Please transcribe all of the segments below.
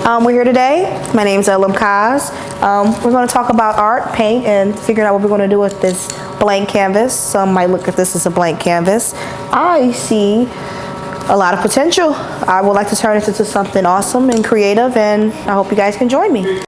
We're here today. My name is Elam Kaz. We're going to talk about art, paint, and figuring out what we're going to do with this blank canvas. Some might look at this as a blank canvas. I see a lot of potential. I would like to turn it into something awesome and creative, and I hope you guys can join me.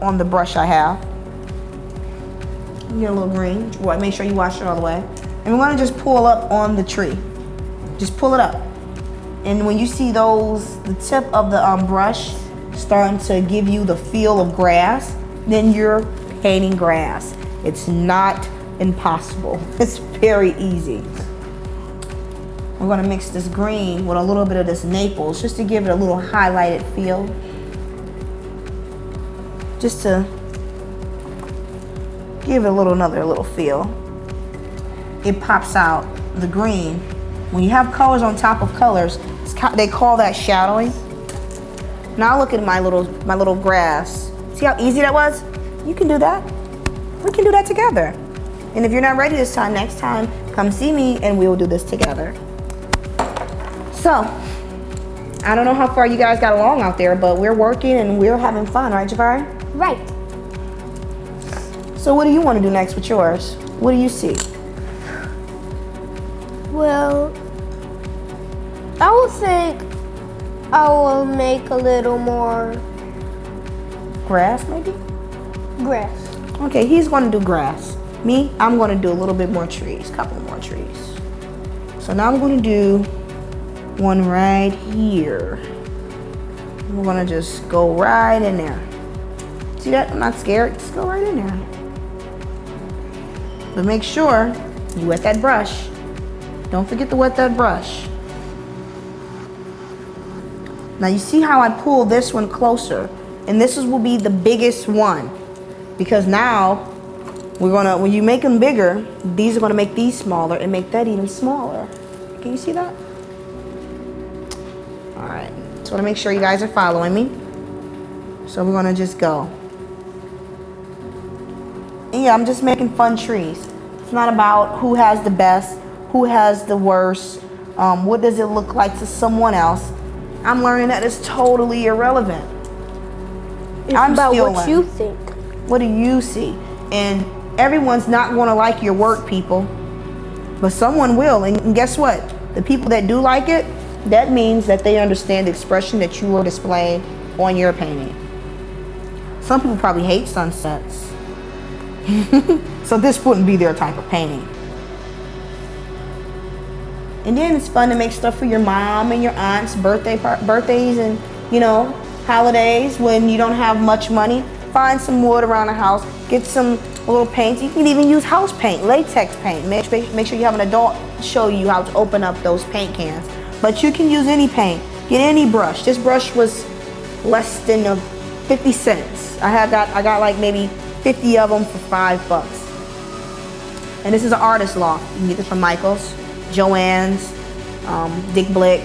On the brush I have. Get a little green. Make sure you wash it all the way. And we want to just pull up on the tree. Just pull it up. And when you see the tip of the brush starting to give you the feel of grass, then you're painting grass. It's not impossible. It's very easy. We're going to mix this green with a little bit of this Naples just to give it a little highlighted feel. Just to give it another little feel. It pops out the green. When you have colors on top of colors, they call that shadowing. Now look at my little grass. See how easy that was? You can do that. We can do that together. And if you're not ready this time, next time, come see me and we will do this together. So, I don't know how far you guys got along out there, but we're working and we're having fun, right, Javari? Right. So what do you want to do next with yours? What do you see? Well, I would think I will make a little more grass, maybe? Grass. Okay, he's going to do grass. Me, I'm going to do a little bit more trees, a couple more trees. So now I'm going to do one right here. We're going to just go right in there. See that? I'm not scared. Just go right in there. But make sure you wet that brush. Don't forget to wet that brush. Now you see how I pull this one closer, and this will be the biggest one, because now when you make them bigger, these are going to make these smaller and make that even smaller. Can you see that? All right. So I want to make sure you guys are following me. So we're going to just go. And yeah, I'm just making fun trees. It's not about who has the best, who has the worst, what does it look like to someone else. I'm learning that it's totally irrelevant. It's about what you think. What do you see? And everyone's not going to like your work, people. But someone will, and guess what? The people that do like it, that means that they understand the expression that you are displaying on your painting. Some people probably hate sunsets. So this wouldn't be their type of painting. And then it's fun to make stuff for your mom and your aunt's birthdays and, you know, holidays when you don't have much money. Find some wood around the house, get some little paints. You can even use house paint, latex paint. Make sure you have an adult show you how to open up those paint cans. But you can use any paint, get any brush. This brush was less than 50 cents. I got like maybe 50 of them for $5. And this is an artist loft. You can get this from Michael's, Joann's, Dick Blick,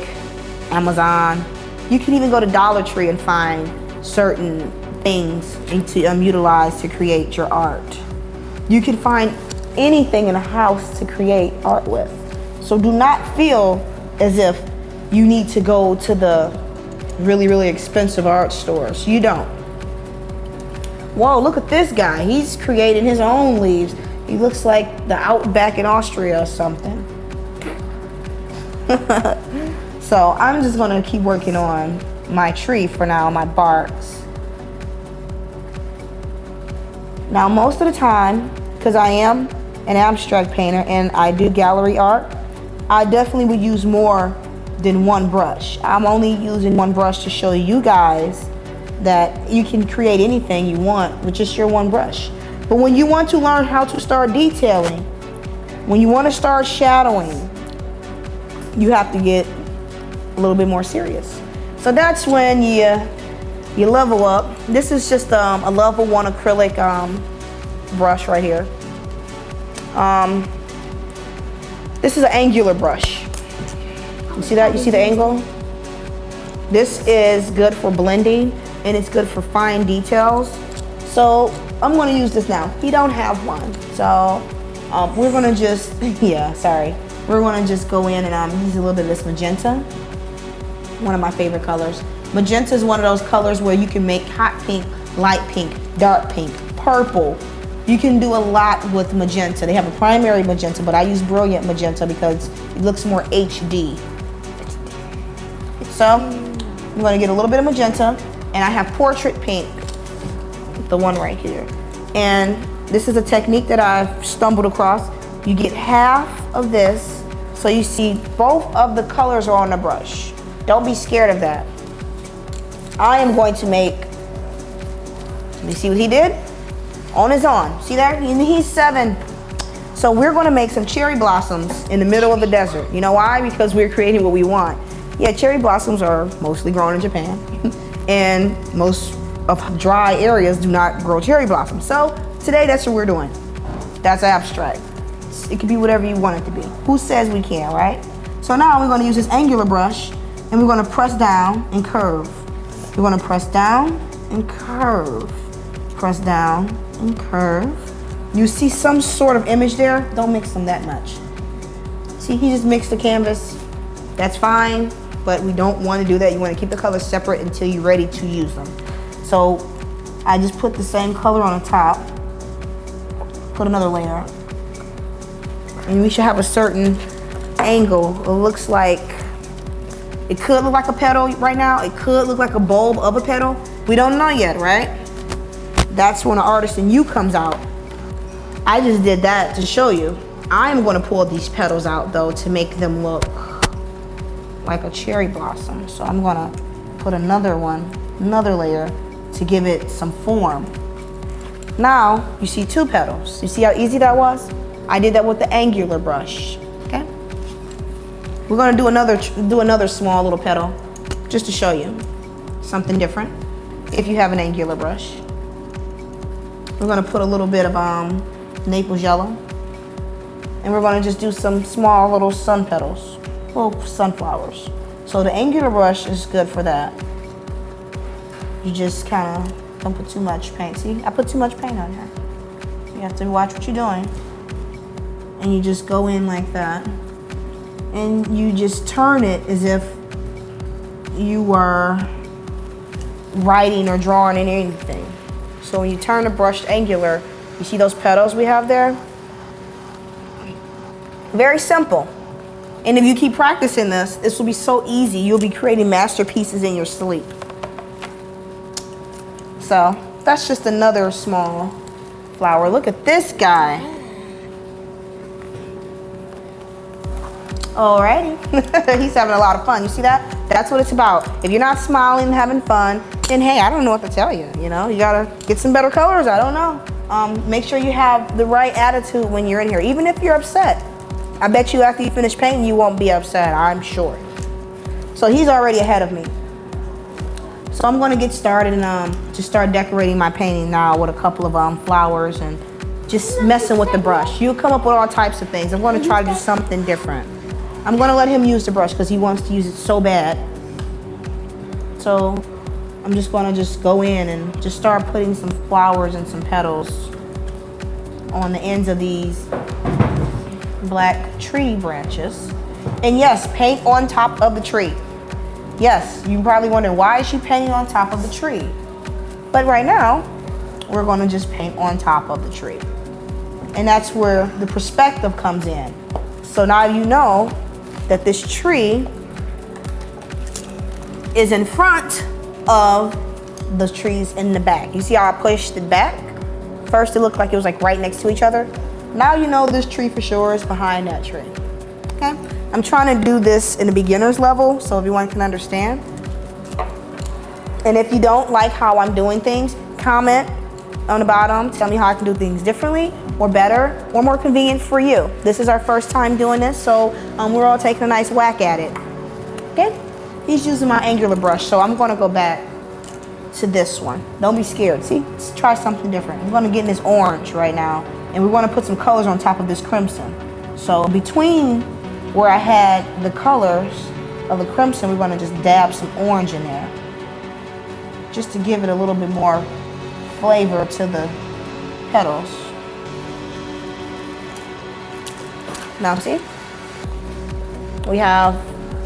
Amazon. You can even go to Dollar Tree and find certain things to utilize to create your art. You can find anything in a house to create art with. So do not feel as if you need to go to the really, really expensive art stores. You don't. Whoa, look at this guy. He's creating his own leaves. He looks like the outback in Austria or something. So I'm just gonna keep working on my tree for now, my barks. Now most of the time, because I am an abstract painter and I do gallery art, I definitely would use more than one brush. I'm only using one brush to show you guys that you can create anything you want with just your one brush. But when you want to learn how to start detailing, when you want to start shadowing, you have to get a little bit more serious. So that's when you level up. This is just a level 1 acrylic brush right here. This is an angular brush. You see that? You see the angle? This is good for blending and it's good for fine details. So I'm going to use this now. He don't have one. So we're going to just, we're going to just go in and use a little bit of this magenta. One of my favorite colors. Magenta is one of those colors where you can make hot pink, light pink, dark pink, purple. You can do a lot with magenta. They have a primary magenta, but I use brilliant magenta because it looks more HD. So I'm going to get a little bit of magenta, and I have portrait pink, the one right here. And this is a technique that I've stumbled across. You get half of this, so you see both of the colors are on the brush. Don't be scared of that. I am going to make, you see what he did? On his own. See that? He's 7. So we're going to make some cherry blossoms in the middle of the desert. You know why? Because we're creating what we want. Yeah, cherry blossoms are mostly grown in Japan. And most of dry areas do not grow cherry blossoms. So today that's what we're doing. That's abstract. It can be whatever you want it to be. Who says we can't, right? So now we're going to use this angular brush and we're going to press down and curve. We're going to press down and curve. Press down and curve. You see some sort of image there? Don't mix them that much. See, he just mixed the canvas. That's fine, but we don't want to do that. You want to keep the colors separate until you're ready to use them. So I just put the same color on the top. Put another layer. And we should have a certain angle. It looks like, it could look like a petal right now. It could look like a bulb of a petal. We don't know yet, right? That's when the artist in you comes out. I just did that to show you. I'm going to pull these petals out though to make them look like a cherry blossom. So I'm going to put another layer to give it some form. Now you see 2 petals. You see how easy that was? I did that with the angular brush. Okay. We're going to do another small little petal just to show you something different. If you have an angular brush, we're going to put a little bit of Naples yellow, and we're going to just do some small little sun petals, little sunflowers. So the angular brush is good for that. You just kind of don't put too much paint. See, I put too much paint on here. You have to watch what you're doing. And you just go in like that. And you just turn it as if you were writing or drawing in anything. So when you turn the brush angular, you see those petals we have there? Very simple. And if you keep practicing this will be so easy. You'll be creating masterpieces in your sleep. So that's just another small flower. Look at this guy. Alrighty. He's having a lot of fun. You see that? That's what it's about. If you're not smiling and having fun, then hey, I don't know what to tell you. You know, you gotta get some better colors. I don't know. Make sure you have the right attitude when you're in here, even if you're upset. I bet you after you finish painting, you won't be upset, I'm sure. So he's already ahead of me. So I'm gonna get started and just start decorating my painting now with a couple of flowers and just messing with the brush. You'll come up with all types of things. I'm gonna try to do something different. I'm gonna let him use the brush because he wants to use it so bad. So I'm just gonna go in and just start putting some flowers and some petals on the ends of these black tree branches. And yes, paint on top of the tree. Yes, you're probably wondering, why is she painting on top of the tree? But right now, we're gonna just paint on top of the tree. And that's where the perspective comes in. So now you know that this tree is in front of the trees in the back. You see how I pushed it back? First it looked like it was like right next to each other. Now you know this tree for sure is behind that tree. Okay? I'm trying to do this in a beginner's level so everyone can understand. And if you don't like how I'm doing things, comment on the bottom. Tell me how I can do things differently or better or more convenient for you. This is our first time doing this, so we're all taking a nice whack at it. Okay? He's using my angular brush, so I'm gonna go back to this one. Don't be scared. See? Let's try something different. I'm gonna get in this orange right now, and we wanna put some colors on top of this crimson. So between where I had the colors of the crimson, we're gonna just dab some orange in there, just to give it a little bit more flavor to the petals. Now see? We have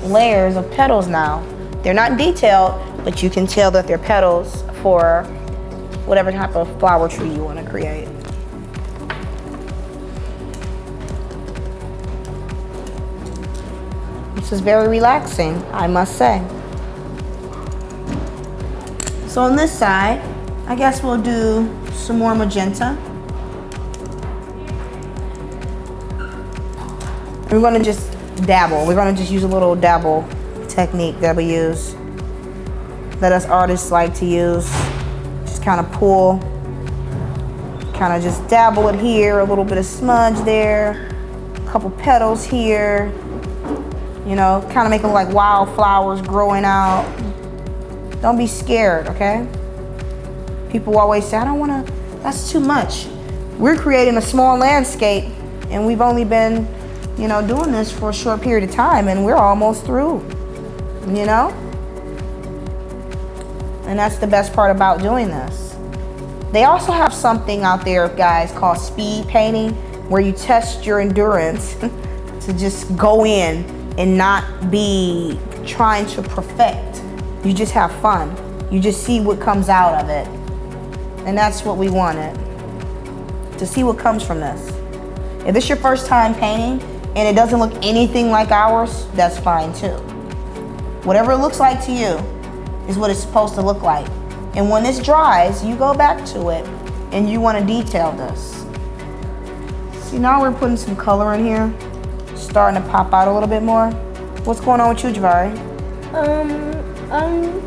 layers of petals now. They're not detailed, but you can tell that they're petals for whatever type of flower tree you want to create. This is very relaxing, I must say. So on this side, I guess we'll do some more magenta. We're gonna just dabble. We're gonna just use a little dabble technique that we use, that us artists like to use. Just kind of pull, kind of just dabble it here, a little bit of smudge there, a couple petals here, you know, kind of make them like wildflowers growing out. Don't be scared, okay? People always say, I don't wanna, that's too much. We're creating a small landscape and we've only been, you know, doing this for a short period of time and we're almost through, you know? And that's the best part about doing this. They also have something out there, guys, called speed painting, where you test your endurance to just go in and not be trying to perfect. You just have fun. You just see what comes out of it. And that's what we wanted, to see what comes from this. If it's your first time painting and it doesn't look anything like ours, that's fine too. Whatever it looks like to you is what it's supposed to look like. And when this dries, you go back to it and you want to detail this. See, now we're putting some color in here, starting to pop out a little bit more. What's going on with you, Javari? I'm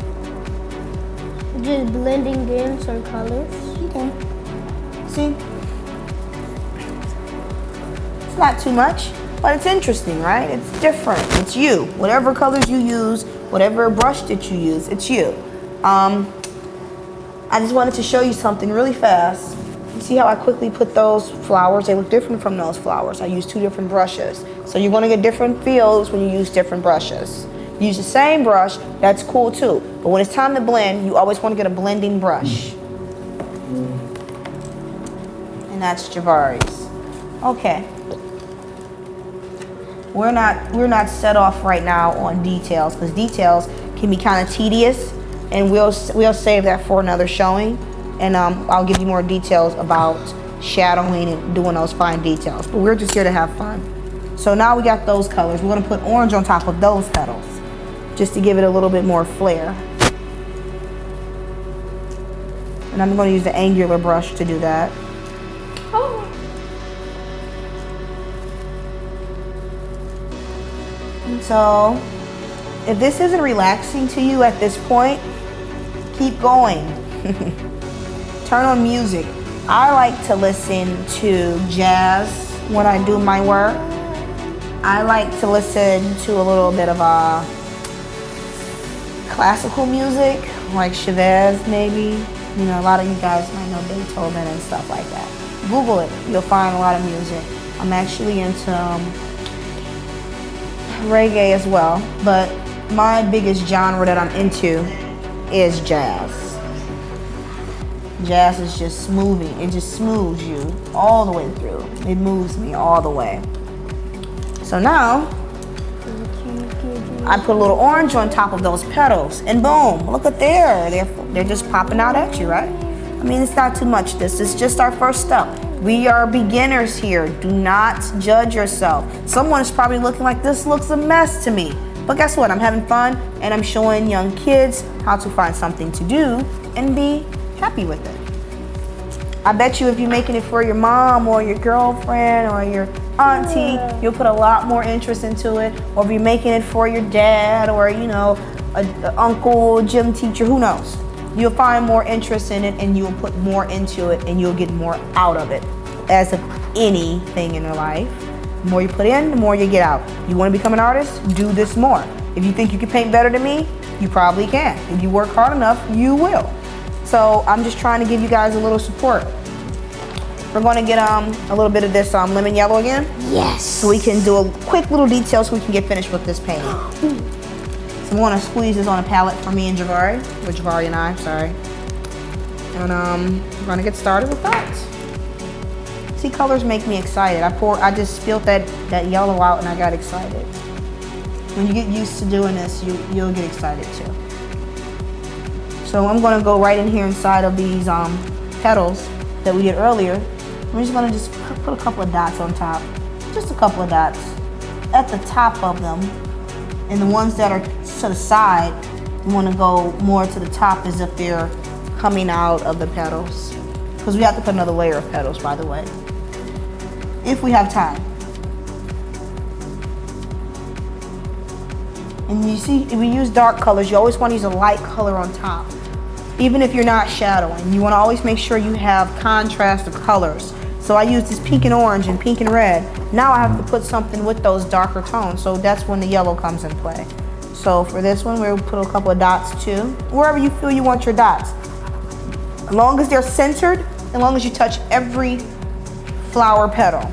just blending in some colors. Okay. See? It's not too much, but it's interesting, right? It's different. It's you. Whatever colors you use, whatever brush that you use, it's you. I just wanted to show you something really fast. You see how I quickly put those flowers? They look different from those flowers. I used 2 different brushes. So you're gonna get different feels when you use different brushes. Use the same brush, that's cool too. But when it's time to blend, you always want to get a blending brush. And that's Javari's. Okay. We're not set off right now on details, because details can be kind of tedious, and we'll save that for another showing. And I'll give you more details about shadowing and doing those fine details. But we're just here to have fun. So now we got those colors. We're gonna put orange on top of those petals, just to give it a little bit more flair. And I'm gonna use the angular brush to do that. Oh. And so, if this isn't relaxing to you at this point, keep going. Turn on music. I like to listen to jazz when I do my work. I like to listen to a little bit of classical music, like Chavez maybe. You know, a lot of you guys might know Beethoven and stuff like that. Google it, you'll find a lot of music. I'm actually into reggae as well, but my biggest genre that I'm into is jazz. Jazz is just smoothing. It just smooths you all the way through. It moves me all the way. So now, I put a little orange on top of those petals, and boom, look at there. They're just popping out at you, right? I mean, it's not too much. This is just our first step. We are beginners here. Do not judge yourself. Someone is probably looking like, this looks a mess to me. But guess what? I'm having fun, and I'm showing young kids how to find something to do and be happy with it. I bet you if you're making it for your mom or your girlfriend or your auntie, you'll put a lot more interest into it. Or if you're making it for your dad or, you know, an uncle, gym teacher, who knows? You'll find more interest in it and you'll put more into it and you'll get more out of it. As of anything in your life, the more you put in, the more you get out. You want to become an artist? Do this more. If you think you can paint better than me, you probably can. If you work hard enough, you will. So I'm just trying to give you guys a little support. We're going to get a little bit of this lemon yellow again. Yes. So we can do a quick little detail so we can get finished with this painting. So I'm going to squeeze this on a palette for me and Javari, or Javari and I, sorry. And we're going to get started with that. See, colors make me excited. I just spilled that yellow out and I got excited. When you get used to doing this, you'll get excited too. So I'm going to go right in here inside of these petals that we did earlier. I'm just going to just put a couple of dots on top. Just a couple of dots at the top of them. And the ones that are to the side, you want to go more to the top as if they're coming out of the petals. Because we have to put another layer of petals, by the way, if we have time. And you see, if we use dark colors, you always want to use a light color on top. Even if you're not shadowing, you want to always make sure you have contrast of colors. So I use this pink and orange and pink and red. Now I have to put something with those darker tones, so that's when the yellow comes in play. So for this one, we'll put a couple of dots too, wherever you feel you want your dots. As long as they're centered, as long as you touch every flower petal.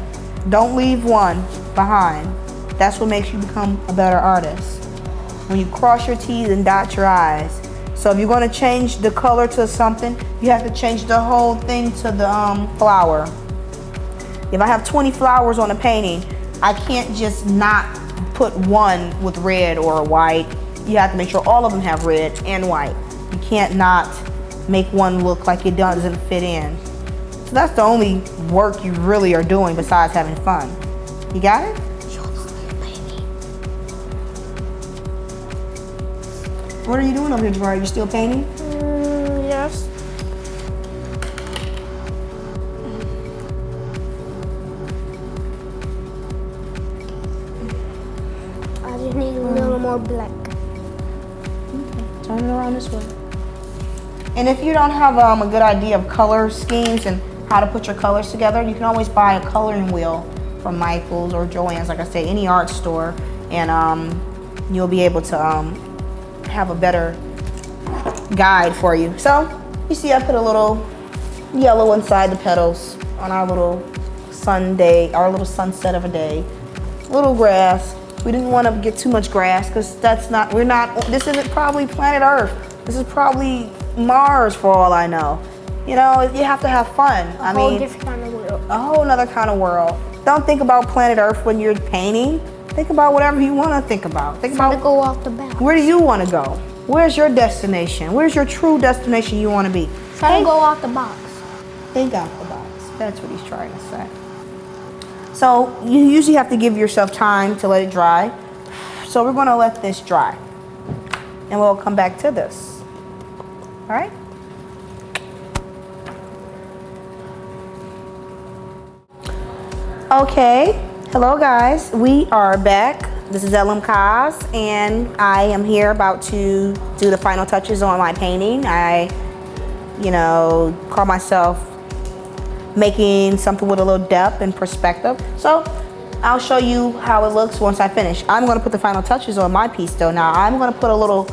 Don't leave one behind. That's what makes you become a better artist. When you cross your T's and dot your I's. So if you're going to change the color to something, you have to change the whole thing to the flower. If I have 20 flowers on a painting, I can't just not put one with red or white. You have to make sure all of them have red and white. You can't not make one look like it doesn't fit in. So that's the only work you really are doing besides having fun. You got it? What are you doing over here, Javari? You still painting? Yes. I just need a little more black. Okay. Turn it around this way. And if you don't have a good idea of color schemes and how to put your colors together, you can always buy a coloring wheel from Michael's or Joann's, like I say, any art store, and you'll be able to have a better guide for you. So you see I put a little yellow inside the petals on our little our little sunset of a day. Little grass. We didn't want to get too much grass because this isn't probably planet Earth. This is probably Mars for all I know. You know, you have to have fun. A whole different kind of world. A whole nother kind of world. Don't think about planet Earth when you're painting. Think about whatever you want to think about. Think about go off the box. Where do you want to go? Where's your destination? Where's your true destination you want to be? Try to go off the box. Think out the box. That's what he's trying to say. So you usually have to give yourself time to let it dry. So we're gonna let this dry. And we'll come back to this. All right? Okay, hello guys. We are back. This is Elam Kaz, and I am here about to do the final touches on my painting. I, call myself making something with a little depth and perspective. So I'll show you how it looks once I finish. I'm gonna put the final touches on my piece though. Now I'm gonna put a little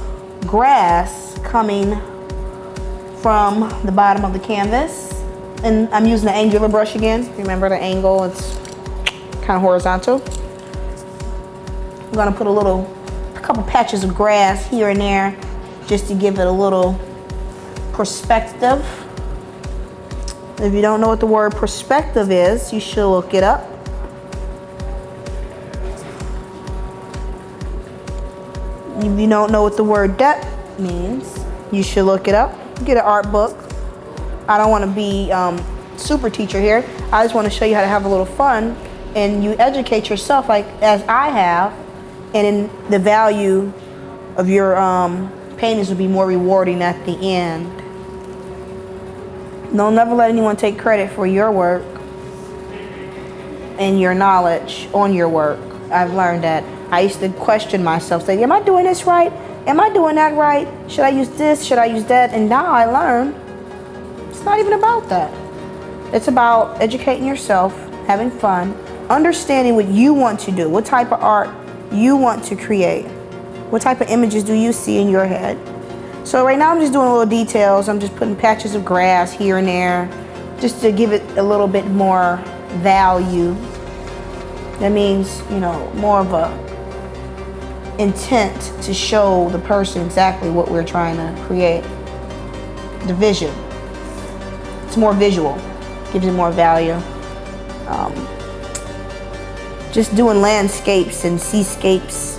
grass coming from the bottom of the canvas. And I'm using the angular brush again. Remember the angle, it's kind of horizontal. I'm gonna put a couple patches of grass here and there just to give it a little perspective. If you don't know what the word perspective is, you should look it up. If you don't know what the word depth means, you should look it up. Get an art book. I don't want to be super teacher here. I just want to show you how to have a little fun, and you educate yourself like as I have, and in the value of your paintings will be more rewarding at the end. Don't never let anyone take credit for your work and your knowledge on your work. I've learned that. I used to question myself, say, am I doing this right? Am I doing that right? Should I use this? Should I use that? And now I learned it's not even about that. It's about educating yourself, having fun, understanding what you want to do, what type of art you want to create, what type of images do you see in your head. So right now I'm just doing little details. I'm just putting patches of grass here and there just to give it a little bit more value. That means, more of a intent to show the person exactly what we're trying to create. The vision. It's more visual, gives it more value. Just doing landscapes and seascapes,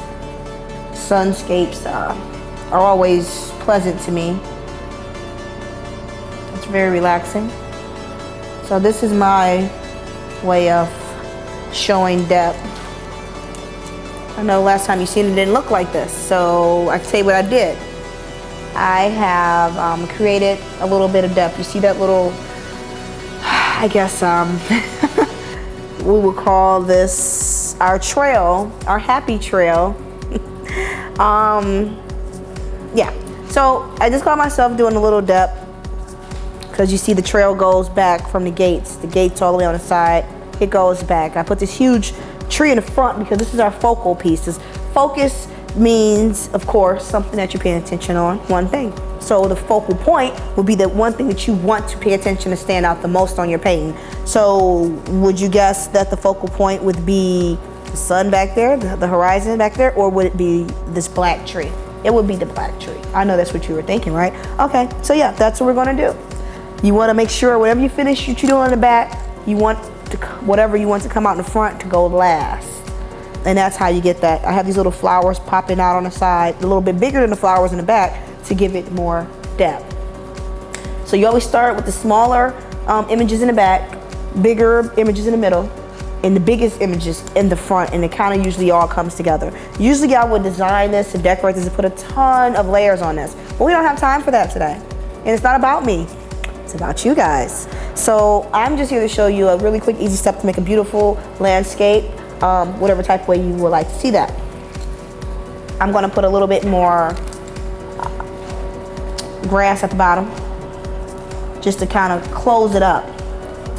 sunscapes are always pleasant to me. It's very relaxing. So this is my way of showing depth. I know last time you seen it didn't look like this, so I can tell you what I did. I have created a little bit of depth. You see that little, I guess we would call this our trail, our happy trail. Yeah, so I just caught myself doing a little depth because you see the trail goes back from the gates all the way on the side. It goes back. I put this huge tree in the front because this is our focal piece. This focus means, of course, something that you're paying attention on, one thing. So the focal point will be the one thing that you want to pay attention to stand out the most on your painting. So would you guess that the focal point would be the sun back there, the horizon back there, or would it be this black tree? It would be the black tree. I know that's what you were thinking, right? Okay, so yeah, that's what we're gonna do. You wanna make sure whatever you finish what you're doing in the back, you want whatever you want to come out in the front to go last. And that's how you get that. I have these little flowers popping out on the side, a little bit bigger than the flowers in the back to give it more depth. So you always start with the smaller images in the back, bigger images in the middle, and the biggest images in the front, and it kind of usually all comes together. Usually I would design this and decorate this and put a ton of layers on this, but we don't have time for that today. And it's not about me, it's about you guys. So I'm just here to show you a really quick, easy step to make a beautiful landscape, whatever type of way you would like to see that. I'm gonna put a little bit more grass at the bottom, just to kind of close it up,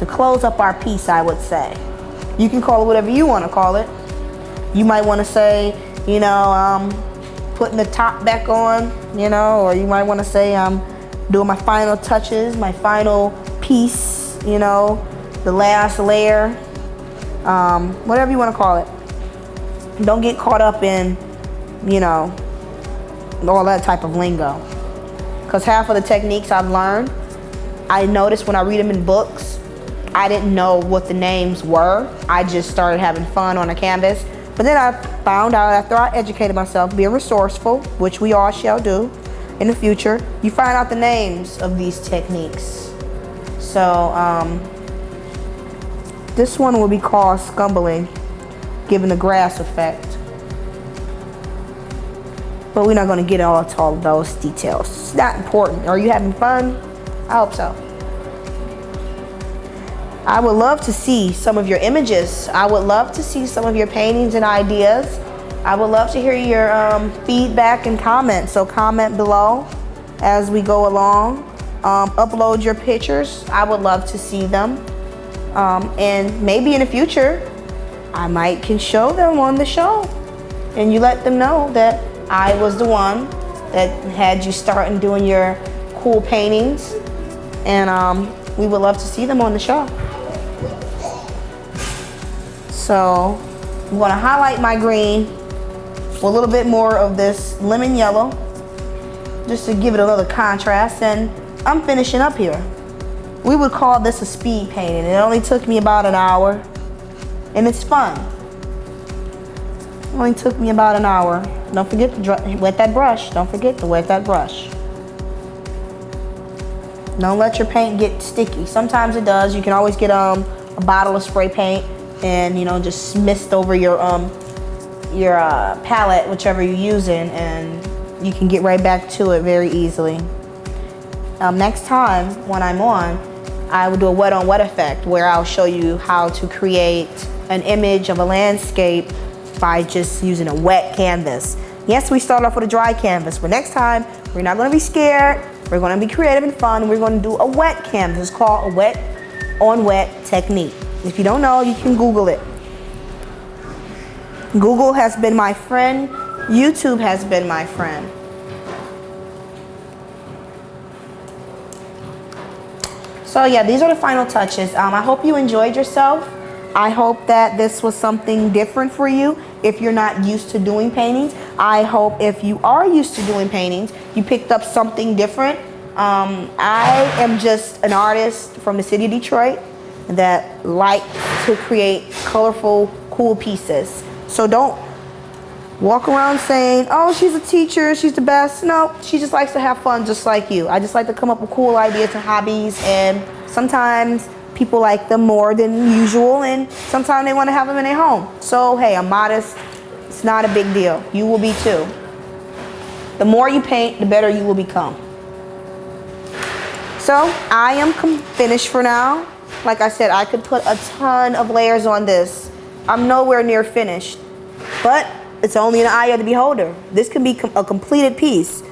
to close up our piece, I would say. You can call it whatever you want to call it. You might want to say, putting the top back on, or you might want to say I'm doing my final touches, my final piece, the last layer, whatever you want to call it. Don't get caught up in, all that type of lingo. Because half of the techniques I've learned, I noticed when I read them in books, I didn't know what the names were. I just started having fun on a canvas. But then I found out after I educated myself, being resourceful, which we all shall do in the future, you find out the names of these techniques. So This one will be called Scumbling, given the grass effect. But we're not going to get all to all of those details. It's not important. Are you having fun? I hope so. I would love to see some of your images. I would love to see some of your paintings and ideas. I would love to hear your feedback and comments. So comment below as we go along. Upload your pictures. I would love to see them. And maybe in the future, I might can show them on the show. And you let them know that I was the one that had you starting doing your cool paintings. And we would love to see them on the show. So I'm gonna highlight my green with a little bit more of this lemon yellow, just to give it another contrast. And I'm finishing up here. We would call this a speed painting. It only took me about an hour, and it's fun. It only took me about an hour. Don't forget to wet that brush. Don't forget to wet that brush. Don't let your paint get sticky. Sometimes it does. You can always get a bottle of spray paint and just mist over your palette, whichever you're using, and you can get right back to it very easily. Next time when I'm on, I will do a wet on wet effect where I'll show you how to create an image of a landscape by just using a wet canvas. Yes, we start off with a dry canvas, but next time we're not going to be scared. We're going to be creative and fun. We're going to do a wet canvas. It's called a wet on wet technique. If you don't know, you can Google it. Google has been my friend. YouTube has been my friend. So yeah, these are the final touches. I hope you enjoyed yourself. I hope that this was something different for you if you're not used to doing paintings. I hope if you are used to doing paintings, you picked up something different. I am just an artist from the city of Detroit that likes to create colorful, cool pieces. So don't walk around saying, oh, she's a teacher, she's the best. No, she just likes to have fun just like you. I just like to come up with cool ideas and hobbies, and sometimes people like them more than usual, and sometimes they want to have them in their home. So hey, I'm modest. It's not a big deal. You will be too. The more you paint, the better you will become. So I am finished for now. Like I said, I could put a ton of layers on this. I'm nowhere near finished, but it's only in the eye of the beholder. This can be a completed piece.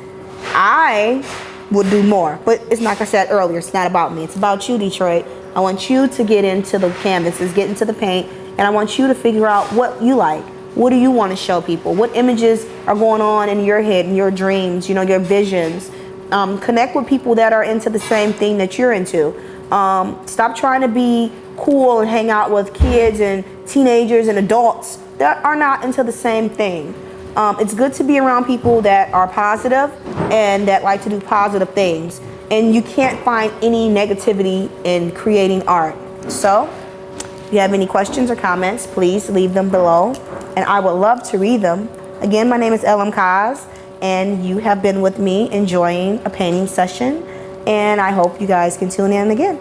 I would do more, but it's like I said earlier, it's not about me. It's about you, Detroit. I want you to get into the canvases, get into the paint, and I want you to figure out what you like. What do you want to show people? What images are going on in your head, in your dreams, your visions? Connect with people that are into the same thing that you're into. Stop trying to be cool and hang out with kids and teenagers and adults that are not into the same thing. It's good to be around people that are positive and that like to do positive things. And you can't find any negativity in creating art. So, if you have any questions or comments, please leave them below, and I would love to read them. Again, my name is LM Kaz, and you have been with me enjoying a painting session, and I hope you guys can tune in again.